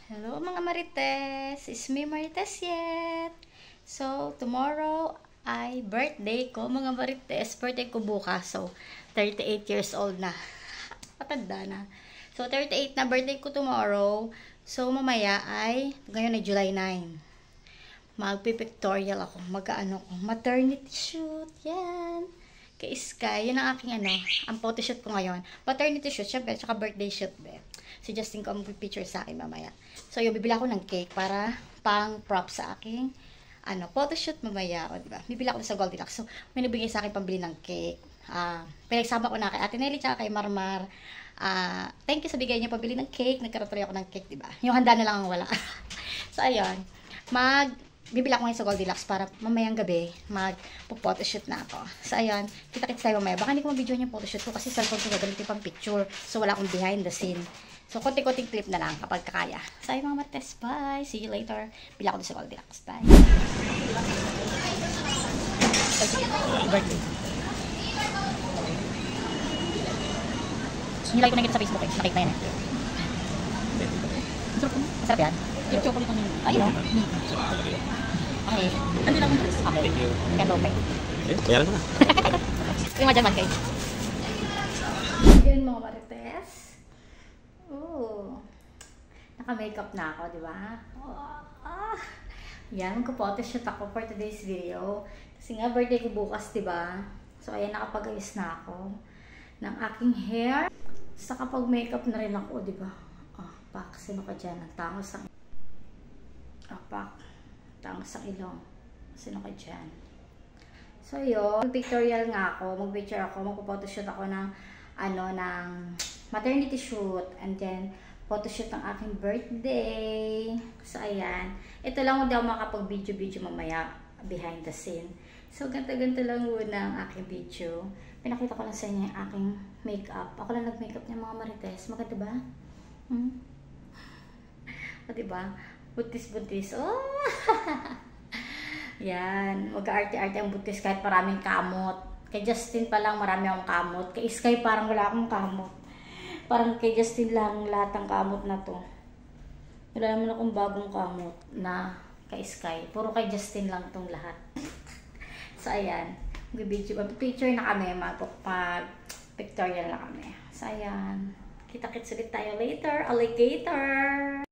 Hello mga Marites! It's me Marites yet! So, tomorrow ay birthday ko mga Marites. Birthday ko bukas. So, 38 years old na. Patanda na. So, 38 na birthday ko tomorrow. So, mamaya ay, ngayon ay July 9. Magpipictorial ako. Mag-ano ko. Maternity shoot. Yan. Kay Sky. Yun ang aking ang photoshoot ko ngayon. Maternity shoot. Syempre, tsaka birthday shoot. Si Justin ko ang picture sa akin mamaya. So, yung bibili ako ng cake para pang prop sa aking photoshoot mamaya. O, diba? Bibili ako sa Goldilocks. So, may nabigay sa akin pambili ng cake. Pinagsama ko na kay Ate Nelly tsaka kay Marmar. Thank you sa bigay niya pabili ng cake. Nagkaroon ako ng cake, diba? Yung handa na lang ang wala. So, ayun. Bibili ako ngayon sa Goldilocks para mamayang gabi mag-photoshoot na ako. So, ayun. Kita-kits tayo mamaya. Baka hindi ko ma-video yung photoshoot ko kasi cellphone ko gagamitin pang picture. So, wala akong behind the scene. So, konti-konting clip na lang kapag kakaya. So, ayun mga Marites. Bye! See you later. Bili ako doon sa Goldilocks. Bye! Birthday. Nilagay ko na kita sa Facebook eh. Nakita yan eh. Masarap yan? Yung chocolate ang yun. Ayun o. Okay. Hindi lang yung okay. Thank you. Kendo pay. Bayaran ko na. Lima dyan man kayo. Yun mga Marites. Naka-makeup na ako, di ba? Yan, magpo-photoshoot ako for today's video. Kasi nga, birthday ko bukas, di ba? So, ayan, nakapag-ayos na ako ng aking hair. Sa kapag makeup na rin ako, di ba? Pak, sino ka dyan? Nagtangos ang pak, tangos ang ilong. Sino ka dyan? So, yun. Pictorial nga ako. Mag-picture ako. Magpo-photoshoot ako ng ng maternity shoot. And then, photoshoot ng aking birthday. So, ayan. Ito lang, hindi ako makapag-video-video mamaya behind the scene. So, ganto-ganto lang muna ang aking video. Pinakita ko lang sa inyo yung aking makeup. Ako lang nag-makeup niya mga Marites. Maganda ba? O, diba? Buntis-buntis. Oh! Yan. Magka-arte-arte ang buntis kahit maraming kamot. Kay Justin pa lang marami akong kamot. Kay Sky parang wala akong kamot. Parang kay Justin lang lahat ng kamot na to. Wala naman akong bagong kamot na kay Sky. Puro kay Justin lang tong lahat. So, ayan. Picture na kami. Mag-pictorial na kami. So, ayan. Kita-kits ulit tayo later. Alligator!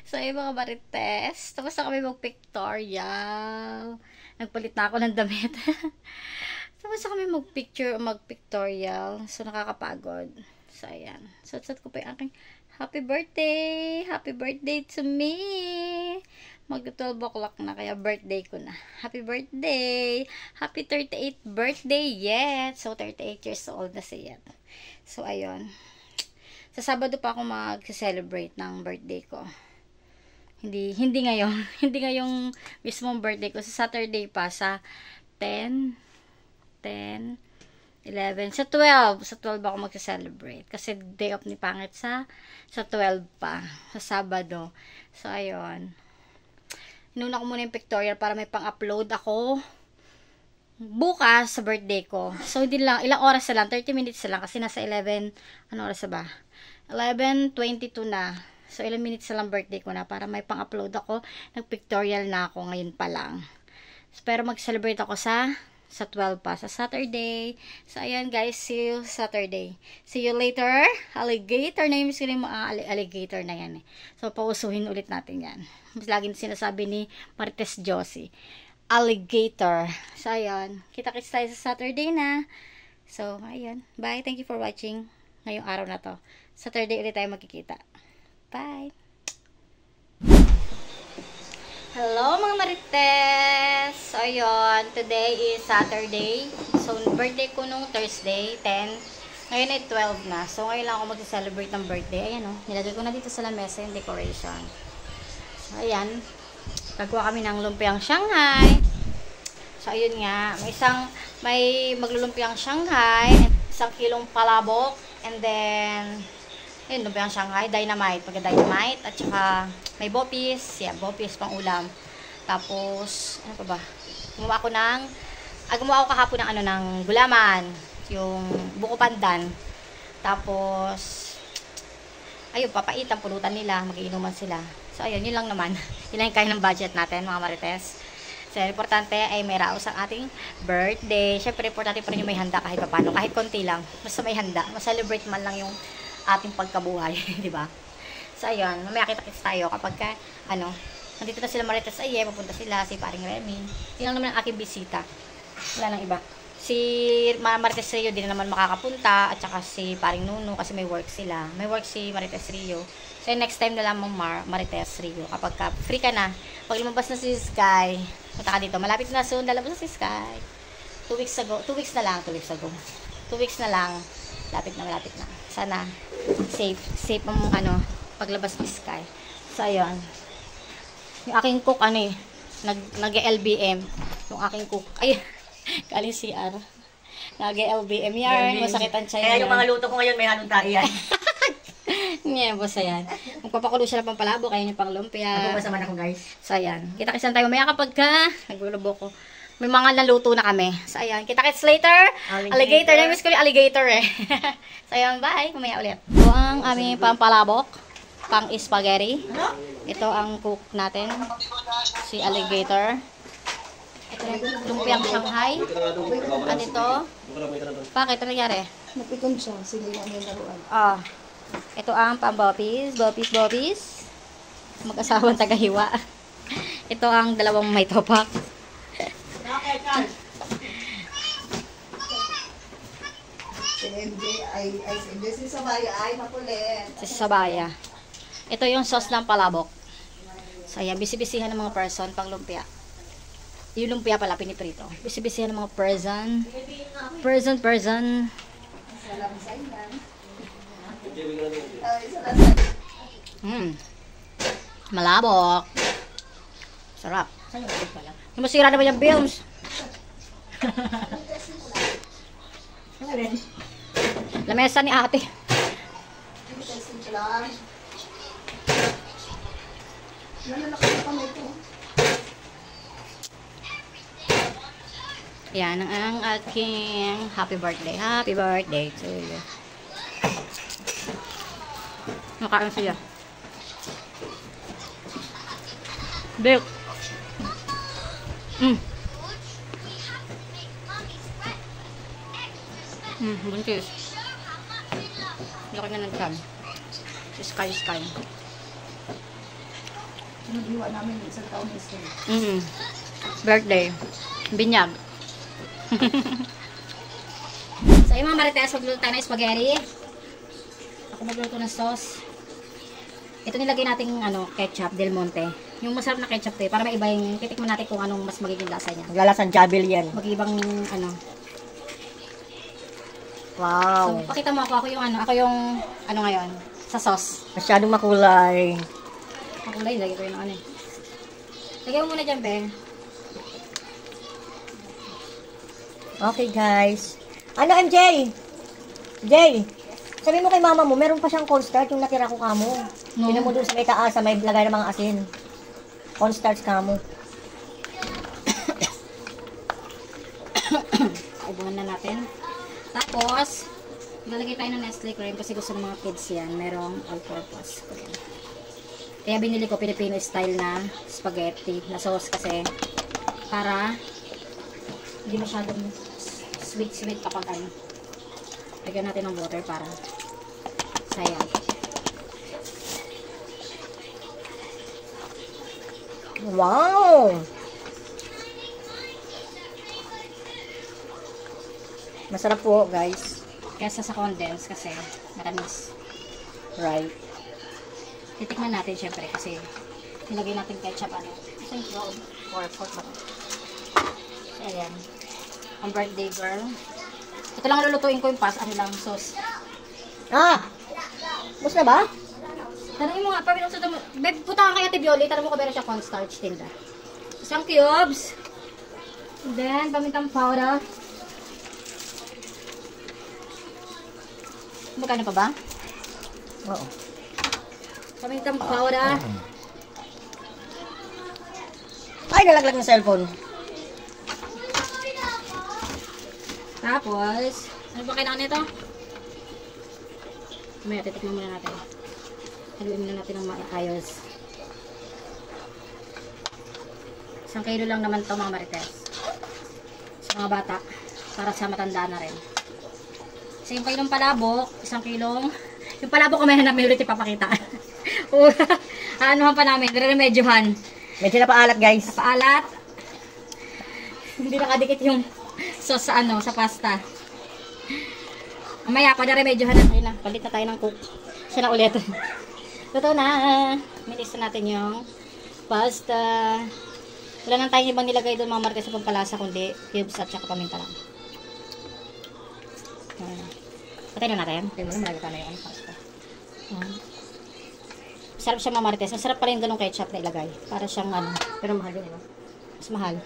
So, yung mga marites. Tapos na kami mag-pictorial. Nagpalit na ako ng damit. Tapos na kami mag-pictorial. So, nakakapagod. So, ayan. Suot ko pa yung aking happy birthday! Happy birthday to me! Mag-12 o'clock na, kaya birthday ko na. Happy birthday! Happy 38th birthday yet! So, 38 years old na siya. So, ayun. Sa Sabado pa ako mag-celebrate ng birthday ko. Hindi ngayon. Hindi ngayong mismong birthday ko. Sa Saturday pa, sa 10, 11, sa 12 ako magse-celebrate kasi day off ni Pangit sa 12 pa, sa Sabado. So ayun, inuna ko muna yung pictorial para may pang-upload ako bukas sa birthday ko. So hindi lang, ilang oras na lang, 30 minutes na lang kasi nasa 11, ano oras na ba? 11:22 na. So ilang minutes na lang birthday ko na para may pang-upload ako. Nag-pictorial na ako ngayon pa lang. So, pero mag-celebrate ako sa 12 pa, sa Saturday. So, ayan guys, see you Saturday. See you later. Alligator. Namiss ko na yung mga alligator na yan. So, pausuhin ulit natin yan. Mas laging sinasabi ni Marites Josie. Alligator. So, ayan. Kita-kits tayo sa Saturday na. So, ayan. Bye. Thank you for watching ngayong araw na to. Saturday ulit tayo magkikita. Bye. Hello mga Marites! So, ayun. Today is Saturday. So, birthday ko nung Thursday, 10. Ngayon ay 12 na. So, ngayon lang ako mag-celebrate ng birthday. Ayan o. Nilagay ko na dito sa lamesa yung decoration. So, ayan. Gagawa kami ng lumpiang Shanghai. So, ayun nga. May maglulumpiang Shanghai. 1 kilong palabok. And then, ayun, lumpiang Shanghai. Dynamite. Pagka-dynamite. At saka, may bopis. Yeah, bopis pang ulam. Tapos, ano pa ba? Gumawa ako kahapon ng ng gulaman. Yung buko pandan. Tapos, ayun, papaitan, pulutan nila. Magiinuman sila. So, ayun, yun lang naman. Yun lang yung kaya ng budget natin, mga Marites. So, importante ay may raos ang ating birthday. Siyempre, importante pa rin yung may handa kahit paano. Kahit konti lang. Basta may handa. Mas-celebrate man lang yung ating pagkabuhay. Diba? So, ayun. Mamaya kita-kits tayo kapag nandito na sila Marites Aye, papunta sila, si Paring Remy. Yun lang naman ang aking bisita. Wala nang iba. Si Marites Rio din naman makakapunta, at saka si Paring Nuno kasi may work sila. May work si Marites Rio. So, next time na lang mong Marites Rio. Kapag free ka na, pag lumabas na si Sky, punta ka dito. Malapit na soon, lalabas na si Sky. 2 weeks ago. 2 weeks na lang. 2 weeks na lang. Malapit na. Sana, safe ang paglabas ni Sky. So, ayun. Yung aking cook, nag-LBM. Yung aking cook, ay, kaling CR. Nag-LBM yan. Masakitan siya. Kaya yung mga luto ko ngayon, may halong tayo yan. Ngayon, boss, ayan. Magpapakulo siya ng pampalabo, kaya yung pang lumpia. Nagbukas naman ako, guys. So, ayan. Kita-kitsan tayo mamaya kapag naglulubo ko. May mga naluto na kami. So, ayan. Kita-kits later. Alligator. Namiss ko yung alligator eh. So, ayan. Bye. Mamaya ulit. Ito ang aming pampalabok. Pang spaghetti. Ito ang cook natin. Si alligator. Ito yung lumpiang Shanghai. At ito. Bakit? Ito nangyari? Napikon siya. Sige lang yung laruan. Ito ang pambopis. Bopis. Mag-asawang tagahiwa. Ito ang dalawang may topak. Si MJ si Sabaya ay makulit. Si Sabaya. Ito yung sauce ng palabok. So, ayan, bisibisihan ng mga person pang lumpia. Yung lumpia pala, piniprito. Bisibisihan ng mga person. Malabok. Sarap. Yung masira naman yung films. Lamesa ni ate. Yan ang aking happy birthday. Happy birthday to you. Nakain siya. Milk. Buntis. Laki na ng tiyan. Sky. Nag-iwa namin isang taon na isa. Birthday. Binyag. So, yung mga marites, magluto tayo ng spaghetti. Ako magluto ng sauce. Ito nilagay natin ketchup, Del Monte. Yung masarap na ketchup to para maiba yung titikman natin kung anong mas magiging lasa niya. Maglalasang jabil yan. Mag-ibang Wow. So, pakita mo ako yung ngayon, sa sauce. Masyadong makulay. Makulay, lagay ko yung Lagay mo muna dyan, be. Okay, guys. Ano, MJ? Jay, sabi mo kay mama mo, meron pa siyang cornstarch yung natira ko kamo. No. Tinan mo doon sa may taas, sa may lagay ng mga asin. Cornstarch kamo. Ibuhan na natin. Tapos, lalagay tayo ng Nestle cream kasi gusto ng mga kids yan. Merong all-purpose. Kaya binili ko Filipino style na spaghetti na sauce kasi para hindi masyadong sweet kapag lagyan natin ng water para sayang. Wow! Masarap po, guys. Kesa sa condense kasi matamis. Right. Titikman natin syempre kasi nilagay natin ketchup Ito yung brown or pork ba? So, ayan. Ang birthday girl. Ito lang lulutuin ko yung sauce. Bus na ba? Tanongin mo nga, puta ka kay Ate Violet, tanong mo kung meron siya cornstarch tinda. Isang cubes. And then, pamintang powder. Magkano pa ba? Oo. Pamintang powder. Ay, nalaglag ng cellphone. Tapos, ano ba kailangan nito? Mamaya, titikman muna natin. Haluin muna natin ng maayos. 1 kilo lang naman ito mga marites. Sa mga bata. Para sa matanda na rin. Kasi yung kilong palabok, 1 kilong. Yung palabok ko may hanap, may ulit ipapakita. Anuhan pa namin, remedyohan. Medyo napaalat, guys. Napaalat. Hindi nakadikit yung sauce sa pasta. Mamaya, remedyohan natin na. Palit na tayo ng cook. Siya na ulit. Totoo na. Minisa natin yung pasta. Wala nang tayong ibang nilagay doon mga marites sa pampalasa, kundi cubes at saka paminta lang. Patay na natin. Tingnan mo, marami pa na yung pasta. Sarap siya mga marites. Masarap pa rin ganung ketchup na ilagay. Para siyang Pero mahal yun, mas mahal.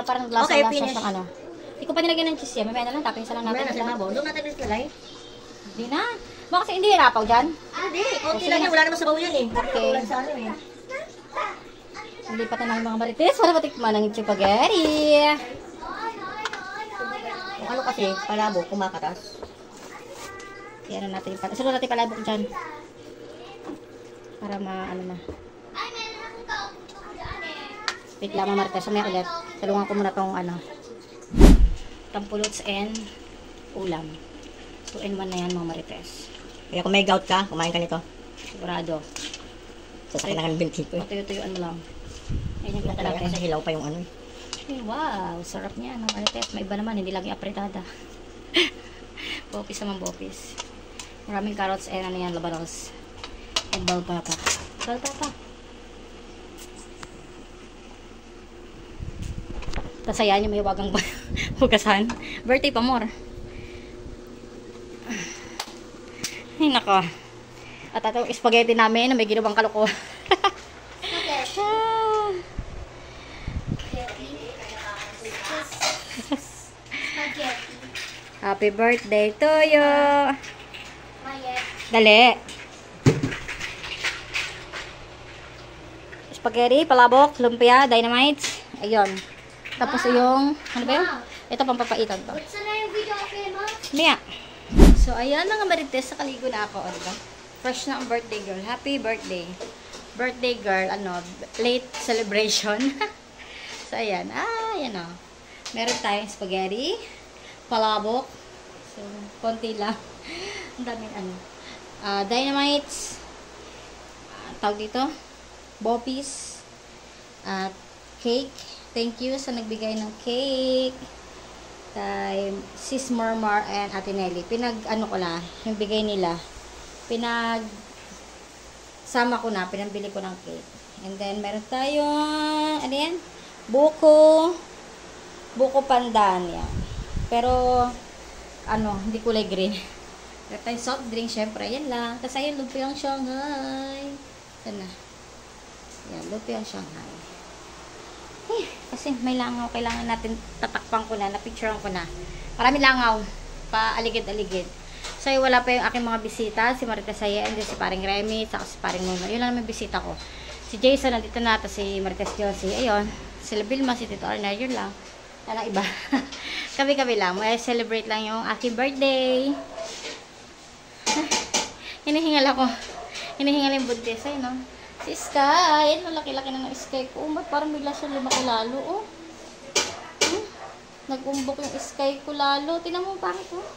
Parang lasa siyang Hindi ko pa nilagyan ng cheese yan. Mamaya na lang, toppings na lang natin. Mamaya na sa doon natin nilagay. Hindi na. Baka kasi hindi hirapaw dyan. Hindi. Kunti lang yan. Wala naman sabaw yan eh. Okay. Wala sa eh. Lipat na ng mga marites para matikman ng spaghetti. Kung ano kasi, palabo, kumakatas. Kaya natin yung sunod natin palabok dyan. Para na. Wait lang mga marites. Sumaya ulit. Talungan ko muna tong tampulots and ulam. 2 in 1 na yan mga marites. Kaya kung may gout ka, kumain ka nito. Sigurado. Sasakit na ka ng binti ko eh. Patuyuan mo lang. Ayan yung Talaga natin. kasi hilaw pa yung eh. Wow, sarap niya mga marites. May iba naman, hindi lagi apretada. Bopis naman bopis. Maraming carrots and labanos. And bell pepper. Bell pepper. Tapos ayan yung may wagang hugasan. Birthday pa more. Ay nako. At ito yung spaghetti namin na may ginawang kaloko. Happy birthday to you. Dali. Spaghetti, palabok, lumpia, dynamite. Ayun. Tapos yung, ano ba yun? Ito pang papaitan to. Mia. So, ayan mga marites, nakaligo na ako. Diba? Fresh na ang birthday girl. Happy birthday. Birthday girl, late celebration. So, ayan. Ayan o. Meron tayong spaghetti, palabok. So, konti lang. Ang daming dynamites. Tawag dito. Boppies at cake. Thank you sa nagbigay ng cake. Kay Sis Marmar and Ate Nelly. Ano ko na, yung bigay nila. Sama ko na, pinambili ko ng cake. And then, meron tayong, ano yan? Buko pandan yan. Pero, hindi kulay green. Meron tayong soft drink, syempre, yan lang. Tapos ayun, lumpiang Shanghai. Yan na. Yan, lumpiang Shanghai. Kasi may langaw, kailangan natin tatakpan ko na, napicturean ko na. Marami langaw, paaligid-aligid. So, wala pa yung aking mga bisita, si Marita Saya, and then si Paring Remy, saka si Paring Nuno. Yun lang naman bisita ko. Si Jason, nandito na, tapos si Marites Josie, ayun. Sila Vilma, si Tito Arna, yun lang. Wala iba. Kami-kami lang. May celebrate lang yung aking birthday. Hinihingal ako. Hinihingal yung buntis, ayun, no? Si Sky, ayun, laki-laki na ng Sky ko. Ba't parang bigla siya lumaki lalo, oh. Nag-umbok yung Sky ko lalo. Tingnan mo, bakit, oh.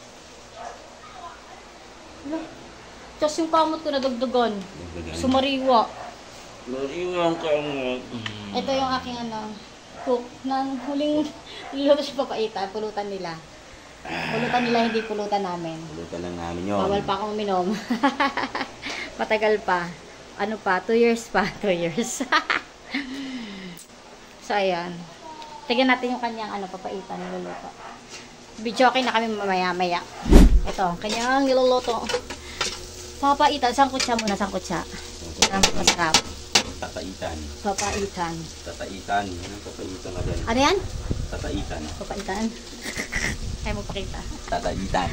Tapos yung kamot ko nadagdagan. Sumariwa. Nariwang ka nga. Ito yung aking cook ng huling niluto siya papaitan. Pulutan nila. Pulutan nila, hindi pulutan namin. Pulutan lang namin yun. Bawal pa akong uminom. Matagal pa. 2 years pa. 2 years. So, ayan. Tignan natin yung kanyang papaitan niluluto. Video okay na kami mamaya-maya. Ito, kanyang niluluto. Papaitan. Sangkot siya muna, sangkot siya. Masarap. Tataitan. Papaitan. Tataitan. Anong papaitan ka dyan? Ano yan? Tataitan. Papaitan. Kaya magpakita. Tataitan.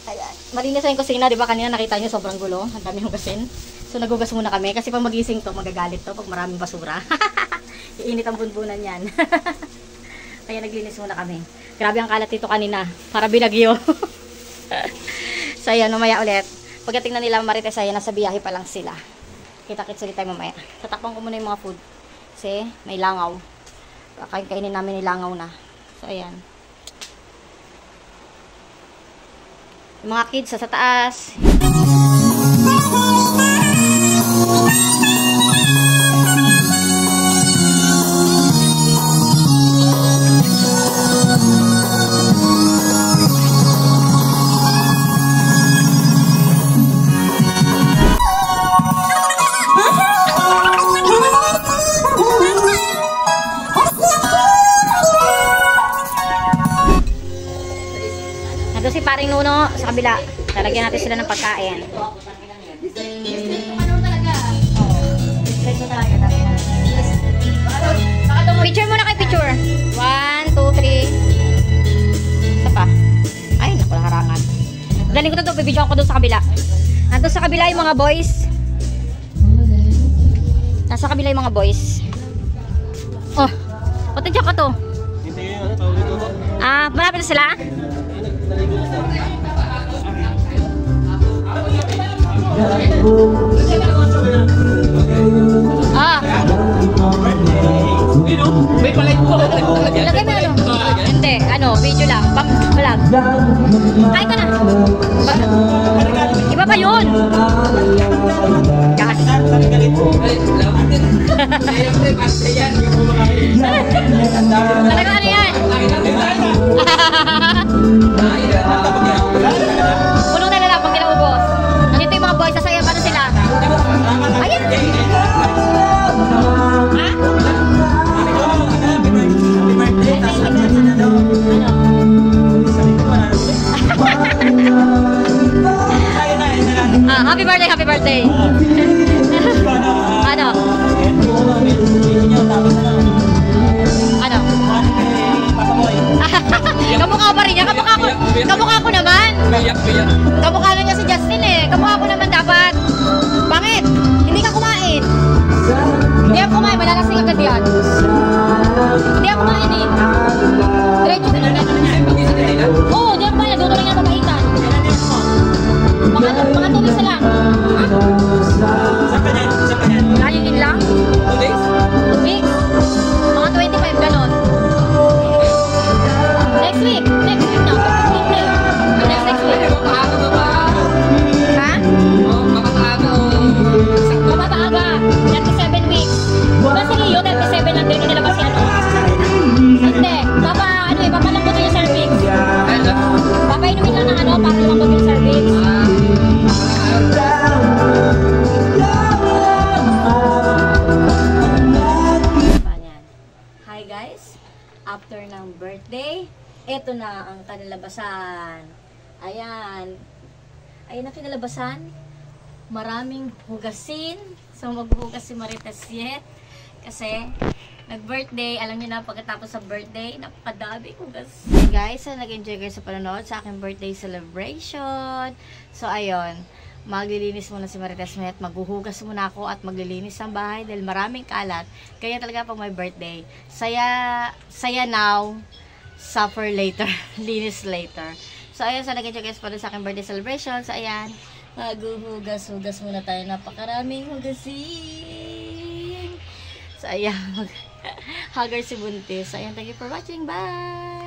Ayan. Malinis na yung kusina, di ba? Kanina nakita nyo sobrang gulo. Ang dami yung gasin. So, nagugas muna kami. Kasi pag magising to, magagalit to pag maraming basura. Iinit ang bunbunan yan. Kaya naglinis muna kami. Grabe ang kalat dito kanina. Para binagyo. So, ayan, mamaya ulit. Pagdating na nila Marites, ayan, nasa biyahe pa lang sila. Kita-kits ulit tayo mamaya. Tatakpan ko muna yung mga food. Kasi may langaw. Kainin namin yung langaw na. So, ayan. Yung mga kids sa taas. Nandun si Paring Nuno sa kabila. Talagyan natin sila ng pagkain. Picture muna kay picture. 1, 2, 3. Isa pa. Ay, naku, harangan. Daling ko na ito, bibidyo ko doon sa kabila. Nandun sa kabila yung mga boys. Nasa kabila yung mga boys. Oh, pati dyan ka to. Malapit na sila? May palay po. Lagay mo Hindi, video lang. Vlog. Kain ka na. Iba pa yun. Gosh. Talaga ano yan? Pulutan na lang pag kinaubos. Nandito yung mga boys. Sasaya pa na sila. Ayan. Ha? Happy birthday, happy birthday. Ano? Ano? Kamukha pa rin niya, kamukha ko naman. Kamukha na niya si Justin eh. Kamukha ko naman dapat. Bakit? Hindi ka kumain. Hindi ako kumain, malalasing agad yan. Hindi ako kumain eh. Diretso ka na. Oo, hindi ako kumain. Doon lang yung papaitan. Mga 2 weeks na lang. Ha? Layo din lang? 2 weeks? 2 weeks? Mga 25 ganon. Next week. Next week na. Next week. Ha? Mapapaaga. ito na ang kinalabasan. Ayan. Ayan ang kinalabasan. Maraming hugasin. So, maghuhugas si Marites yet. Kasi, nag-birthday. Alam niyo na, pagkatapos sa birthday, napakadami hugas. Hey guys, so nag-enjoy kayo sa panonood sa aking birthday celebration. So, ayun. Maglilinis muna si Marites Met. Maghuhugas muna ako at maglilinis ng bahay dahil maraming kalat. Kaya talaga pag may birthday, saya now, suffer later. Linis later. So, ayun. So, nag-enjoy kayo sa aking birthday celebration. So, ayan. Maghuhugas muna tayo. Napakaraming hugasin. So, ayan. Hugger si Buntis. So, ayan. Thank you for watching. Bye!